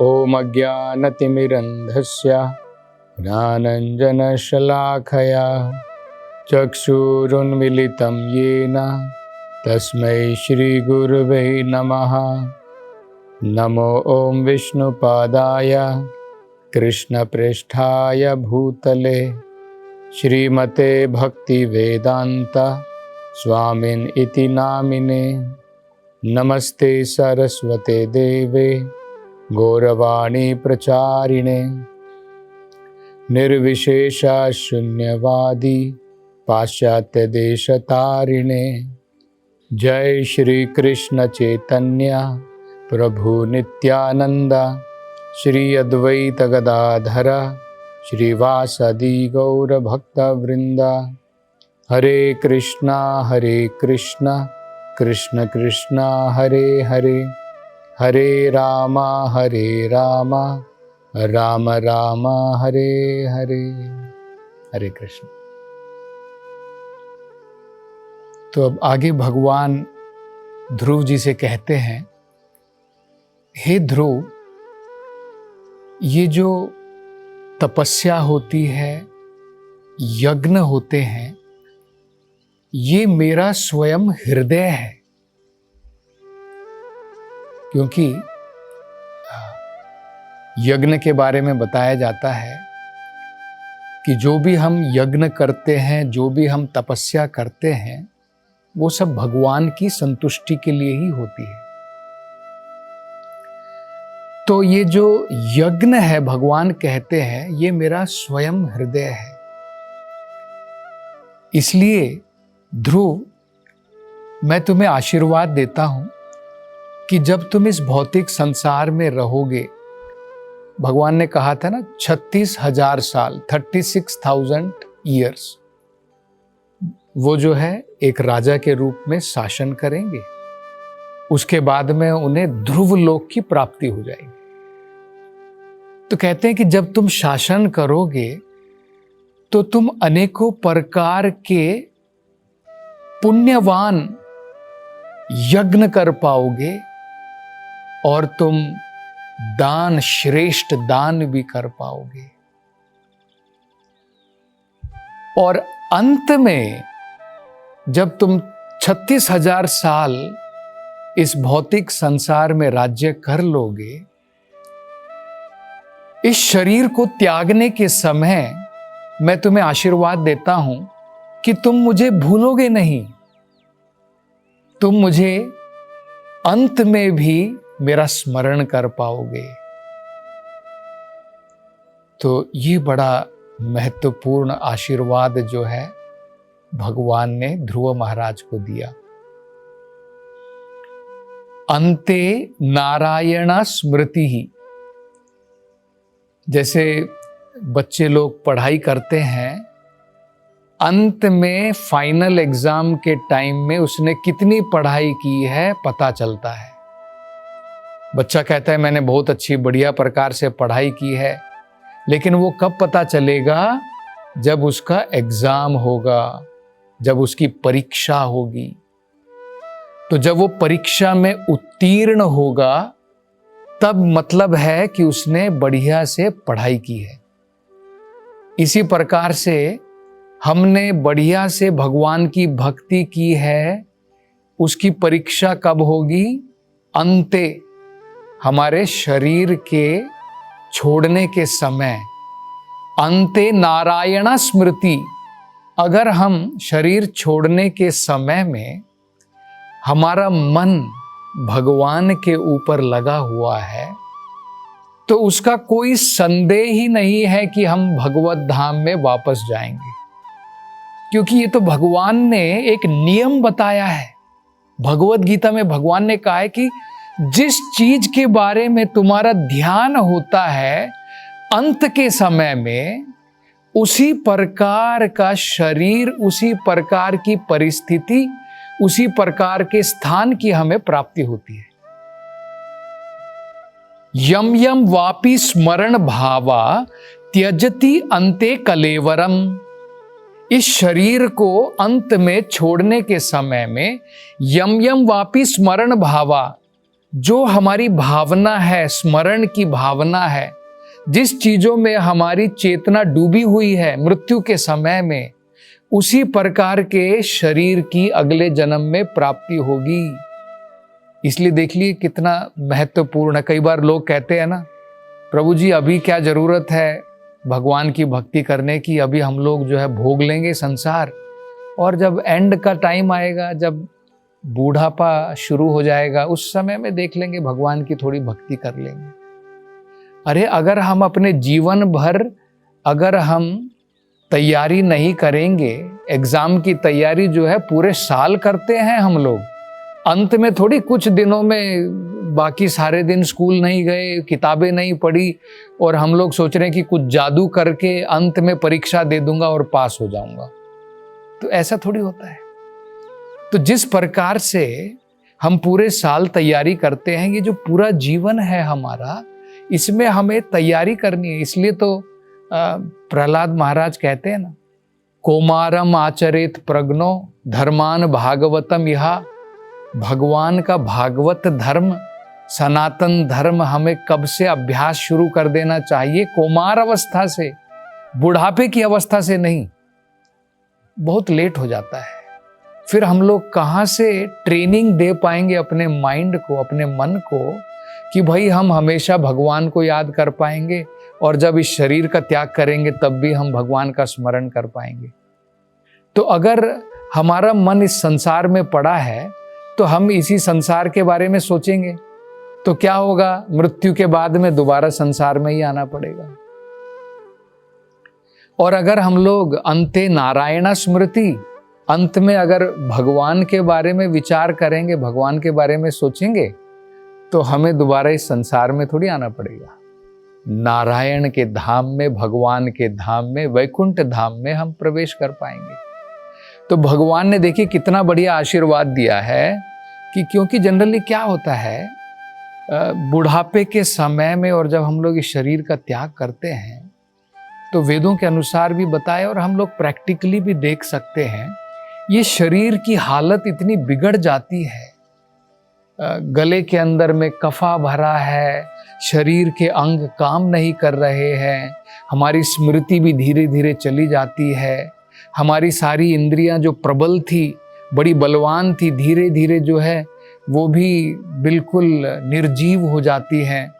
ॐ अज्ञानतिमिरन्धस्य ज्ञानञ्जनशलाखया चक्षुरुन्मीलितं येन तस्मै श्रीगुरुवे नमः। नमो ॐ विष्णुपादाय कृष्णप्रेष्ठाय भूतले श्रीमते भक्तिवेदान्त स्वामिन् इति नामिने। नमस्ते सरस्वते देवे गौरवाणी प्रचारिणे निर्विशेषा शून्यवादी पाश्चात्य देशतारिणे। जय श्री कृष्ण चैतन्य प्रभु नित्यानंद श्री अद्वैत गदाधर श्रीवासदि गौर भक्त वृंद। हरे कृष्णा कृष्ण कृष्णा हरे हरे, हरे राम राम राम हरे हरे। हरे कृष्ण। तो अब आगे भगवान ध्रुव जी से कहते हैं, हे ध्रुव, ये जो तपस्या होती है, यज्ञ होते हैं, ये मेरा स्वयं हृदय है। क्योंकि यज्ञ के बारे में बताया जाता है कि जो भी हम यज्ञ करते हैं, जो भी हम तपस्या करते हैं, वो सब भगवान की संतुष्टि के लिए ही होती है। तो ये जो यज्ञ है, भगवान कहते हैं, ये मेरा स्वयं हृदय है। इसलिए ध्रुव, मैं तुम्हें आशीर्वाद देता हूं कि जब तुम इस भौतिक संसार में रहोगे, भगवान ने कहा था ना 36,000 साल, 36,000 ईयर्स, वो जो है एक राजा के रूप में शासन करेंगे। उसके बाद में उन्हें ध्रुव लोक की प्राप्ति हो जाएगी। तो कहते हैं कि जब तुम शासन करोगे तो तुम अनेकों प्रकार के पुण्यवान यज्ञ कर पाओगे और तुम दान, श्रेष्ठ दान भी कर पाओगे। और अंत में जब तुम 36,000 साल इस भौतिक संसार में राज्य कर लोगे, इस शरीर को त्यागने के समय मैं तुम्हें आशीर्वाद देता हूं कि तुम मुझे भूलोगे नहीं। तुम मुझे अंत में भी मेरा स्मरण कर पाओगे। तो ये बड़ा महत्वपूर्ण आशीर्वाद जो है भगवान ने ध्रुव महाराज को दिया। अन्ते नारायण स्मृति ही। जैसे बच्चे लोग पढ़ाई करते हैं, अंत में फाइनल एग्जाम के टाइम में उसने कितनी पढ़ाई की है पता चलता है। बच्चा कहता है मैंने बहुत अच्छी बढ़िया प्रकार से पढ़ाई की है, लेकिन वो कब पता चलेगा? जब उसका एग्जाम होगा, जब उसकी परीक्षा होगी। तो जब वो परीक्षा में उत्तीर्ण होगा, तब मतलब है कि उसने बढ़िया से पढ़ाई की है। इसी प्रकार से हमने बढ़िया से भगवान की भक्ति की है, उसकी परीक्षा कब होगी? अंते, हमारे शरीर के छोड़ने के समय। अंते नारायण स्मृति। अगर हम शरीर छोड़ने के समय में हमारा मन भगवान के ऊपर लगा हुआ है, तो उसका कोई संदेह ही नहीं है कि हम भगवत धाम में वापस जाएंगे। क्योंकि ये तो भगवान ने एक नियम बताया है। भगवत गीता में भगवान ने कहा है कि जिस चीज के बारे में तुम्हारा ध्यान होता है अंत के समय में, उसी प्रकार का शरीर, उसी प्रकार की परिस्थिति, उसी प्रकार के स्थान की हमें प्राप्ति होती है। यम यम वापि स्मरण भावा त्यजति अंते कलेवरम। इस शरीर को अंत में छोड़ने के समय में यम यम वापि स्मरण भावा, जो हमारी भावना है, स्मरण की भावना है, जिस चीजों में हमारी चेतना डूबी हुई है मृत्यु के समय में, उसी प्रकार के शरीर की अगले जन्म में प्राप्ति होगी। इसलिए देख लिए कितना महत्वपूर्ण है। कई बार लोग कहते हैं ना, प्रभु जी अभी क्या जरूरत है भगवान की भक्ति करने की, अभी हम लोग जो है भोग लेंगे संसार, और जब एंड का टाइम आएगा, जब बूढ़ापा शुरू हो जाएगा, उस समय में देख लेंगे, भगवान की थोड़ी भक्ति कर लेंगे। अरे अगर हम अपने जीवन भर अगर हम तैयारी नहीं करेंगे, एग्जाम की तैयारी जो है पूरे साल करते हैं हम लोग, अंत में थोड़ी कुछ दिनों में बाकी सारे दिन स्कूल नहीं गए, किताबें नहीं पढ़ी और हम लोग सोच रहे हैं कि कुछ जादू करके अंत में परीक्षा दे दूंगा और पास हो जाऊंगा। तो ऐसा थोड़ी होता है। तो जिस प्रकार से हम पूरे साल तैयारी करते हैं, ये जो पूरा जीवन है हमारा, इसमें हमें तैयारी करनी है। इसलिए तो प्रहलाद महाराज कहते हैं ना, कौमारम आचरेत प्रज्ञो धर्मान भागवतम यहा। भगवान का भागवत धर्म, सनातन धर्म हमें कब से अभ्यास शुरू कर देना चाहिए? कौमार अवस्था से, बुढ़ापे की अवस्था से नहीं। बहुत लेट हो जाता है। फिर हम लोग कहाँ से ट्रेनिंग दे पाएंगे अपने माइंड को, अपने मन को, कि भाई हम हमेशा भगवान को याद कर पाएंगे, और जब इस शरीर का त्याग करेंगे तब भी हम भगवान का स्मरण कर पाएंगे। तो अगर हमारा मन इस संसार में पड़ा है तो हम इसी संसार के बारे में सोचेंगे तो क्या होगा? मृत्यु के बाद में दोबारा संसार में ही आना पड़ेगा। और अगर हम लोग अंते नारायण स्मृति, अंत में अगर भगवान के बारे में विचार करेंगे, भगवान के बारे में सोचेंगे, तो हमें दोबारा इस संसार में थोड़ी आना पड़ेगा। नारायण के धाम में, भगवान के धाम में, वैकुंठ धाम में हम प्रवेश कर पाएंगे। तो भगवान ने देखिए कितना बढ़िया आशीर्वाद दिया है कि, क्योंकि जनरली क्या होता है, बुढ़ापे के समय में और जब हम लोग इस शरीर का त्याग करते हैं, तो वेदों के अनुसार भी बताया और हम लोग प्रैक्टिकली भी देख सकते हैं, ये शरीर की हालत इतनी बिगड़ जाती है। गले के अंदर में कफा भरा है, शरीर के अंग काम नहीं कर रहे हैं, हमारी स्मृति भी धीरे धीरे चली जाती है, हमारी सारी इंद्रियां जो प्रबल थी, बड़ी बलवान थी, धीरे धीरे जो है वो भी बिल्कुल निर्जीव हो जाती हैं।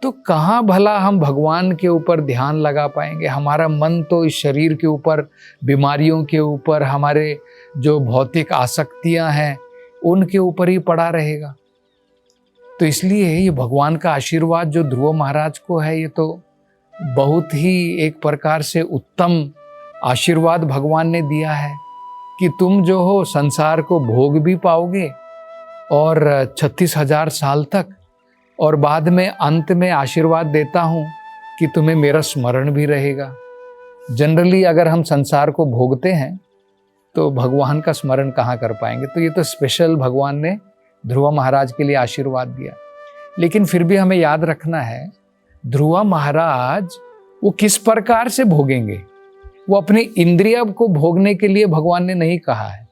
तो कहाँ भला हम भगवान के ऊपर ध्यान लगा पाएंगे? हमारा मन तो इस शरीर के ऊपर, बीमारियों के ऊपर, हमारे जो भौतिक आसक्तियां हैं उनके ऊपर ही पड़ा रहेगा। तो इसलिए ये भगवान का आशीर्वाद जो ध्रुव महाराज को है, ये तो बहुत ही एक प्रकार से उत्तम आशीर्वाद भगवान ने दिया है कि तुम जो हो संसार को भोग भी पाओगे और 36,000 साल तक, और बाद में अंत में आशीर्वाद देता हूँ कि तुम्हें मेरा स्मरण भी रहेगा। जनरली अगर हम संसार को भोगते हैं तो भगवान का स्मरण कहाँ कर पाएंगे? तो ये तो स्पेशल भगवान ने ध्रुव महाराज के लिए आशीर्वाद दिया। लेकिन फिर भी हमें याद रखना है, ध्रुव महाराज वो किस प्रकार से भोगेंगे? वो अपनी इंद्रिय को भोगने के लिए भगवान ने नहीं कहा है।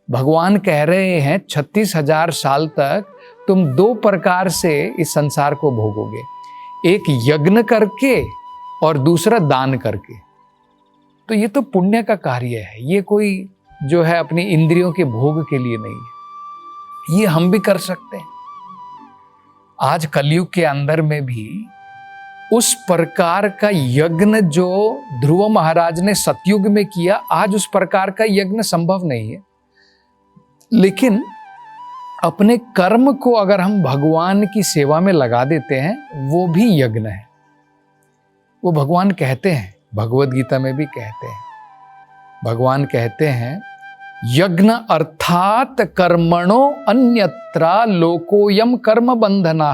भगवान कह रहे हैं 36,000 साल तक तुम 2 प्रकार से इस संसार को भोगोगे, एक यज्ञ करके और दूसरा दान करके। तो ये तो पुण्य का कार्य है, ये कोई जो है अपनी इंद्रियों के भोग के लिए नहीं है। ये हम भी कर सकते हैं। आज कलयुग के अंदर में भी उस प्रकार का यज्ञ जो ध्रुव महाराज ने सतयुग में किया, आज उस प्रकार का यज्ञ संभव नहीं है। लेकिन अपने कर्म को अगर हम भगवान की सेवा में लगा देते हैं, वो भी यज्ञ है। वो भगवान कहते हैं, भगवद गीता में भी कहते हैं, भगवान कहते हैं, यज्ञ अर्थात कर्मणो अन्यत्रा लोकोयम कर्म बंधना।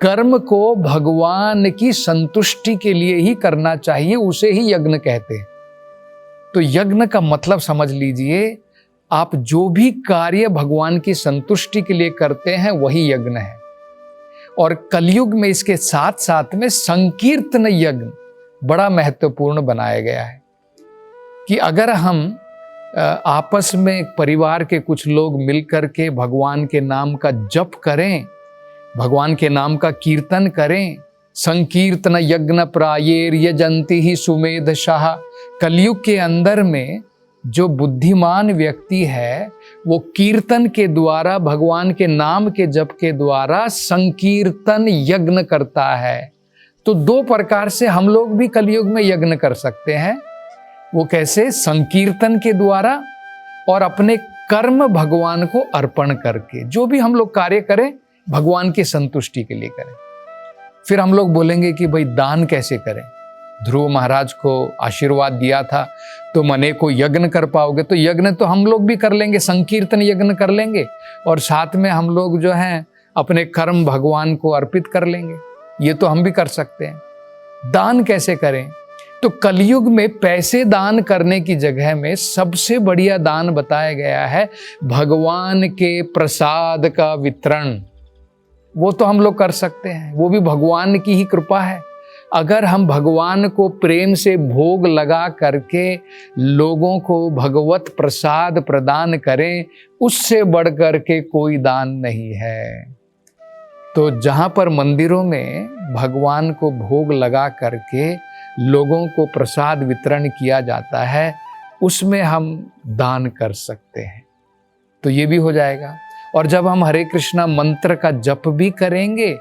कर्म को भगवान की संतुष्टि के लिए ही करना चाहिए, उसे ही यज्ञ कहते हैं। तो यज्ञ का मतलब समझ लीजिए, आप जो भी कार्य भगवान की संतुष्टि के लिए करते हैं वही यज्ञ है। और कलयुग में इसके साथ साथ में संकीर्तन यज्ञ बड़ा महत्वपूर्ण बनाया गया है कि अगर हम आपस में परिवार के कुछ लोग मिलकर के भगवान के नाम का जप करें, भगवान के नाम का कीर्तन करें। संकीर्तन यज्ञ प्रायेर यजंती ही सुमेध शाह। कलयुग के अंदर में जो बुद्धिमान व्यक्ति है वो कीर्तन के द्वारा, भगवान के नाम के जप के द्वारा संकीर्तन यज्ञ करता है। तो दो प्रकार से हम लोग भी कलयुग में यज्ञ कर सकते हैं। वो कैसे? संकीर्तन के द्वारा और अपने कर्म भगवान को अर्पण करके। जो भी हम लोग कार्य करें भगवान की संतुष्टि के लिए करें। फिर हम लोग बोलेंगे कि भाई दान कैसे करें? ध्रुव महाराज को आशीर्वाद दिया था तुम अनेकों यज्ञ कर पाओगे, तो यज्ञ तो हम लोग भी कर लेंगे, संकीर्तन यज्ञ कर लेंगे और साथ में हम लोग जो हैं अपने कर्म भगवान को अर्पित कर लेंगे। ये तो हम भी कर सकते हैं। दान कैसे करें? तो कलयुग में पैसे दान करने की जगह में सबसे बढ़िया दान बताया गया है भगवान के प्रसाद का वितरण। वो तो हम लोग कर सकते हैं, वो भी भगवान की ही कृपा है। अगर हम भगवान को प्रेम से भोग लगा करके लोगों को भगवत प्रसाद प्रदान करें, उससे बढ़ करके कोई दान नहीं है। तो जहाँ पर मंदिरों में भगवान को भोग लगा करके लोगों को प्रसाद वितरण किया जाता है, उसमें हम दान कर सकते हैं, तो ये भी हो जाएगा। और जब हम हरे कृष्णा मंत्र का जप भी करेंगे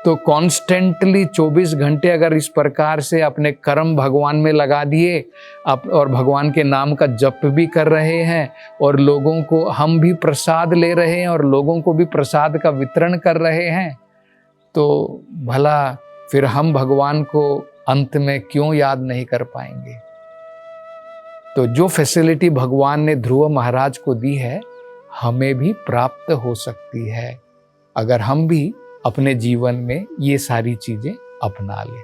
तो कॉन्स्टेंटली 24 घंटे अगर इस प्रकार से अपने कर्म भगवान में लगा दिए और भगवान के नाम का जप भी कर रहे हैं और लोगों को हम भी प्रसाद ले रहे हैं और लोगों को भी प्रसाद का वितरण कर रहे हैं, तो भला फिर हम भगवान को अंत में क्यों याद नहीं कर पाएंगे? तो जो फैसिलिटी भगवान ने ध्रुव महाराज को दी है हमें भी प्राप्त हो सकती है अगर हम भी अपने जीवन में ये सारी चीजें अपना लें।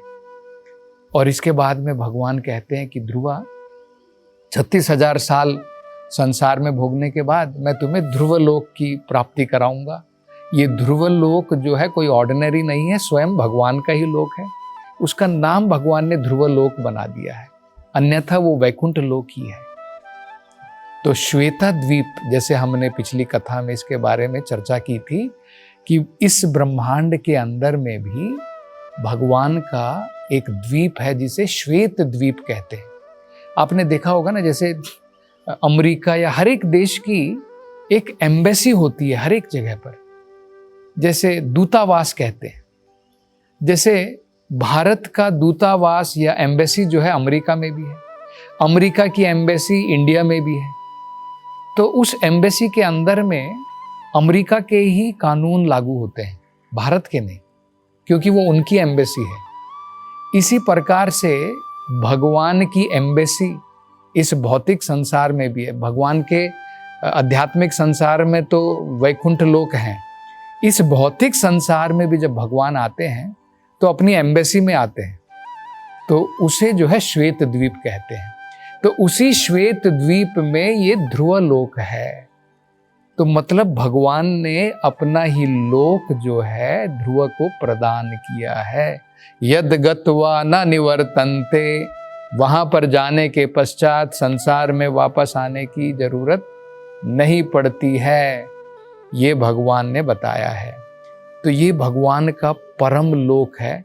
और इसके बाद में भगवान कहते हैं कि ध्रुवा 36,000 साल संसार में भोगने के बाद मैं तुम्हें ध्रुवलोक की प्राप्ति कराऊंगा। ये ध्रुवलोक जो है कोई ऑर्डिनरी नहीं है, स्वयं भगवान का ही लोक है। उसका नाम भगवान ने ध्रुवलोक बना दिया है, अन्यथा वो वैकुंठ लोक ही है। तो श्वेता द्वीप, जैसे हमने पिछली कथा में इसके बारे में चर्चा की थी कि इस ब्रह्मांड के अंदर में भी भगवान का एक द्वीप है जिसे श्वेत द्वीप कहते हैं। आपने देखा होगा ना, जैसे अमेरिका या हर एक देश की एक एम्बेसी होती है हर एक जगह पर, जैसे दूतावास कहते हैं। जैसे भारत का दूतावास या एम्बेसी जो है अमेरिका में भी है, अमेरिका की एम्बेसी इंडिया में भी है। तो उस एम्बेसी के अंदर में अमेरिका के ही कानून लागू होते हैं, भारत के नहीं, क्योंकि वो उनकी एम्बेसी है। इसी प्रकार से भगवान की एम्बेसी इस भौतिक संसार में भी है। भगवान के आध्यात्मिक संसार में तो वैकुंठ लोक हैं, इस भौतिक संसार में भी जब भगवान आते हैं तो अपनी एम्बेसी में आते हैं, तो उसे जो है श्वेत द्वीप कहते हैं। तो उसी श्वेत द्वीप में ये ध्रुवलोक है। तो मतलब भगवान ने अपना ही लोक जो है ध्रुव को प्रदान किया है। यद गत्वा न निवर्तन्ते, वहां पर जाने के पश्चात संसार में वापस आने की जरूरत नहीं पड़ती है, ये भगवान ने बताया है। तो ये भगवान का परम लोक है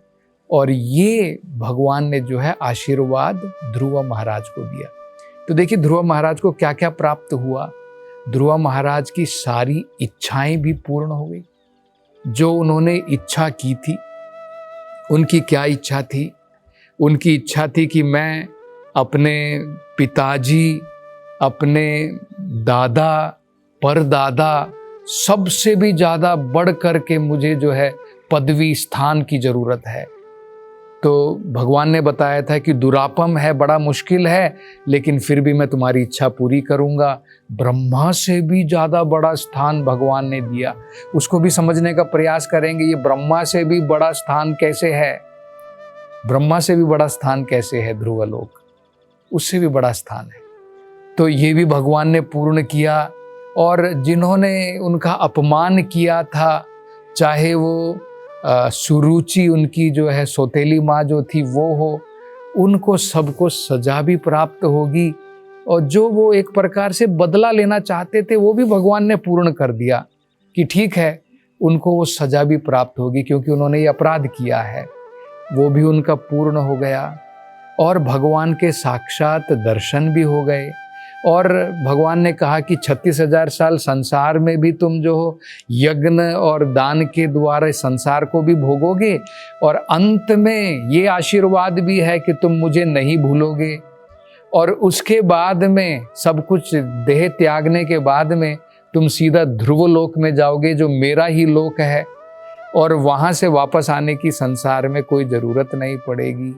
और ये भगवान ने जो है आशीर्वाद ध्रुव महाराज को दिया। तो देखिए ध्रुव महाराज को क्या क्या प्राप्त हुआ। ध्रुव महाराज की सारी इच्छाएं भी पूर्ण हो गई। जो उन्होंने इच्छा की थी, उनकी क्या इच्छा थी? उनकी इच्छा थी कि मैं अपने पिताजी, अपने दादा, परदादा, सबसे भी ज़्यादा बढ़ कर के मुझे जो है पदवी स्थान की ज़रूरत है। तो भगवान ने बताया था कि दुरापम है, बड़ा मुश्किल है, लेकिन फिर भी मैं तुम्हारी इच्छा पूरी करूंगा। ब्रह्मा से भी ज़्यादा बड़ा स्थान भगवान ने दिया। उसको भी समझने का प्रयास करेंगे, ये ब्रह्मा से भी बड़ा स्थान कैसे है? ब्रह्मा से भी बड़ा स्थान कैसे है ध्रुवलोक? उससे भी बड़ा स्थान है। तो ये भी भगवान ने पूर्ण किया। और जिन्होंने उनका अपमान किया था, चाहे वो सुरुचि उनकी जो है सौतेली माँ जो थी वो हो, उनको सबको सजा भी प्राप्त होगी। और जो वो एक प्रकार से बदला लेना चाहते थे वो भी भगवान ने पूर्ण कर दिया कि ठीक है, उनको वो सजा भी प्राप्त होगी क्योंकि उन्होंने ये अपराध किया है। वो भी उनका पूर्ण हो गया और भगवान के साक्षात दर्शन भी हो गए। और भगवान ने कहा कि 36,000 साल संसार में भी तुम जो हो यज्ञ और दान के द्वारा संसार को भी भोगोगे, और अंत में ये आशीर्वाद भी है कि तुम मुझे नहीं भूलोगे। और उसके बाद में सब कुछ देह त्यागने के बाद में तुम सीधा ध्रुव लोक में जाओगे जो मेरा ही लोक है, और वहाँ से वापस आने की संसार में कोई ज़रूरत नहीं पड़ेगी।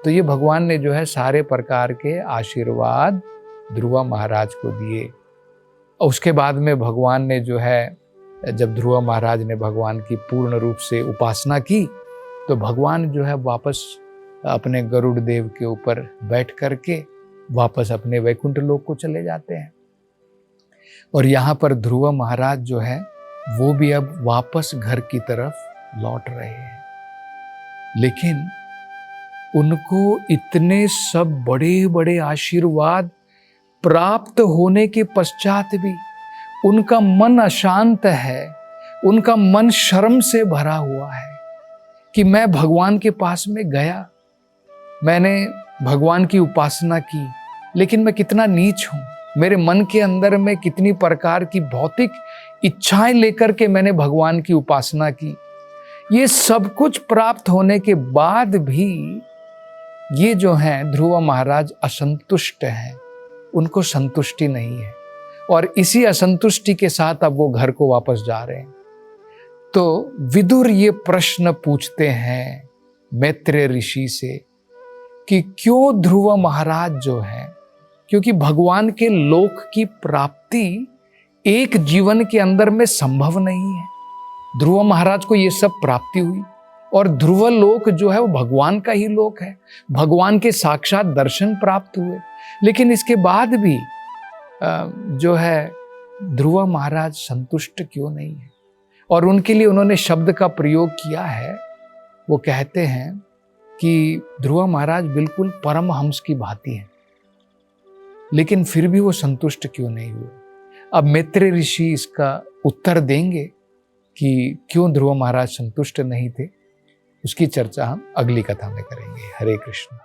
तो ये भगवान ने जो है सारे प्रकार के आशीर्वाद ध्रुव महाराज को दिए। और उसके बाद में भगवान ने जो है, जब ध्रुव महाराज ने भगवान की पूर्ण रूप से उपासना की तो भगवान जो है वापस अपने गरुड़ देव के ऊपर बैठ करके वापस अपने वैकुंठ लोक को चले जाते हैं। और यहाँ पर ध्रुव महाराज जो है वो भी अब वापस घर की तरफ लौट रहे हैं, लेकिन उनको इतने सब बड़े बड़े आशीर्वाद प्राप्त होने के पश्चात भी उनका मन अशांत है, उनका मन शर्म से भरा हुआ है कि मैं भगवान के पास में गया, मैंने भगवान की उपासना की, लेकिन मैं कितना नीच हूँ, मेरे मन के अंदर में कितनी प्रकार की भौतिक इच्छाएं लेकर के मैंने भगवान की उपासना की। ये सब कुछ प्राप्त होने के बाद भी ये जो हैं ध्रुव महाराज असंतुष्ट हैं, उनको संतुष्टि नहीं है, और इसी असंतुष्टि के साथ अब वो घर को वापस जा रहे हैं। तो विदुर ये प्रश्न पूछते हैं मैत्रेय ऋषि से कि क्यों ध्रुव महाराज जो है, क्योंकि भगवान के लोक की प्राप्ति एक जीवन के अंदर में संभव नहीं है। ध्रुव महाराज को ये सब प्राप्ति हुई और ध्रुव लोक जो है वो भगवान का ही लोक है, भगवान के साक्षात दर्शन प्राप्त हुए, लेकिन इसके बाद भी जो है ध्रुव महाराज संतुष्ट क्यों नहीं है। और उनके लिए उन्होंने शब्द का प्रयोग किया है, वो कहते हैं कि ध्रुव महाराज बिल्कुल परमहंस की भांति हैं, लेकिन फिर भी वो संतुष्ट क्यों नहीं हुए। अब मैत्रेय ऋषि इसका उत्तर देंगे कि क्यों ध्रुव महाराज संतुष्ट नहीं थे। उसकी चर्चा हम अगली कथा में करेंगे। हरे कृष्ण।